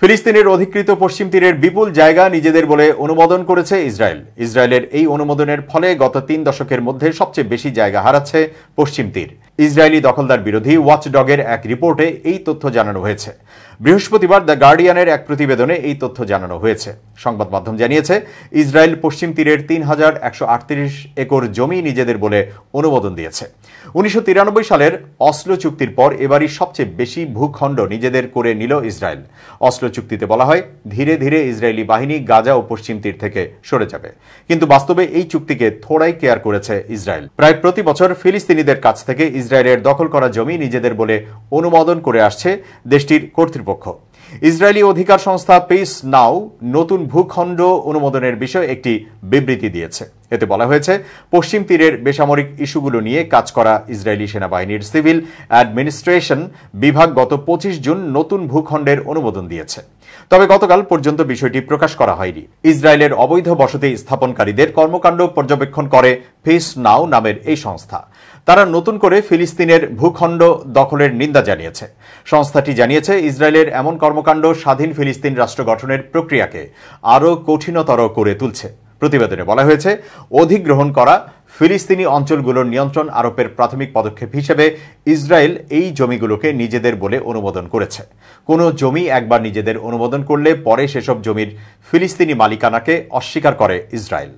ফিলিস্তিনের অধিকৃত পশ্চিম তীরের বিপুল জায়গা নিজেদের বলে অনুমোদন করেছে ইসরায়েল। ইসরায়েলের এই অনুমোদনের ফলে গত ৩ দশকের মধ্যে সবচেয়ে বেশি জায়গা হারাচ্ছে পশ্চিম তীর। ইসরায়েলি দখলদার বিরোধী ওয়াচডগের এক রিপোর্টে এই তথ্য জানানো হয়েছে। বৃহস্পতিবার দ্য গার্ডিয়ানের এক প্রতিবেদনে এই তথ্য জানানো হয়েছে। সংবাদ মাধ্যম জানিয়েছে, ইসরায়েল পশ্চিম তীরের ৩,১৩৮ একর জমি নিজেদের বলে অনুমোদন দিয়েছে। ১৯৯৩ সালের অসলো চুক্তির পর এবারই সবচেয়ে বেশি ভূখণ্ড নিজেদের করে নিল ইসরায়েল। অসলো চুক্তিতে বলা হয়, ধীরে ধীরে ইসরায়েলি বাহিনী গাজা ও পশ্চিম তীর থেকে সরে যাবে, কিন্তু বাস্তবে এই চুক্তিকে থোড়াই কেয়ার করেছে ইসরায়েল। প্রায় প্রতি বছর ফিলিস্তিনিদের কাছ থেকে ইসরায়েলের দখল করা জমি নিজেদের বলে অনুমোদন করে আসছে দেশটির কর্তৃপক্ষ। ইসরায়েলি অধিকার সংস্থা পিস নাও নতুন ভূখণ্ড অনুমোদনের বিষয়ে একটি বিবৃতি দিয়েছে। এতে বলা হয়েছে, পশ্চিম তীরের বেসামরিক ইস্যুগুলো নিয়ে কাজ করা ইসরায়েলি সেনাবাহিনীর সিভিল অ্যাডমিনিস্ট্রেশন বিভাগ গত ২৫ জুন নতুন ভূখণ্ডের অনুমোদন দিয়েছে। তবে গতকাল পর্যন্ত বিষয়টি প্রকাশ করা হয়নি। ইসরায়েলের অবৈধ বসতি স্থাপনকারীদের কর্মকাণ্ড পর্যবেক্ষণ করে পিস নাও নামের এই সংস্থা। তারা নতুন করে ফিলিস্তিনের ভূখণ্ড দখলের নিন্দা জানিয়েছে। সংস্থাটি জানিয়েছে, ইসরায়েলের এমন কর্মকাণ্ড স্বাধীন ফিলিস্তিন রাষ্ট্র গঠনের প্রক্রিয়াকে আরও কঠিনতর করে তুলছে। প্রতিবেদনে বলা হয়েছে, অধিগ্রহণ করা ফিলিস্তিনি অঞ্চলগুলোর নিয়ন্ত্রণ আরোপের প্রাথমিক পদক্ষেপ হিসেবে ইসরায়েল এই জমিগুলোকে নিজেদের বলে অনুমোদন করেছে। কোনো জমি একবার নিজেদের অনুমোদন করলে পরে সেসব জমির ফিলিস্তিনি মালিকানাকে অস্বীকার করে ইসরায়েল।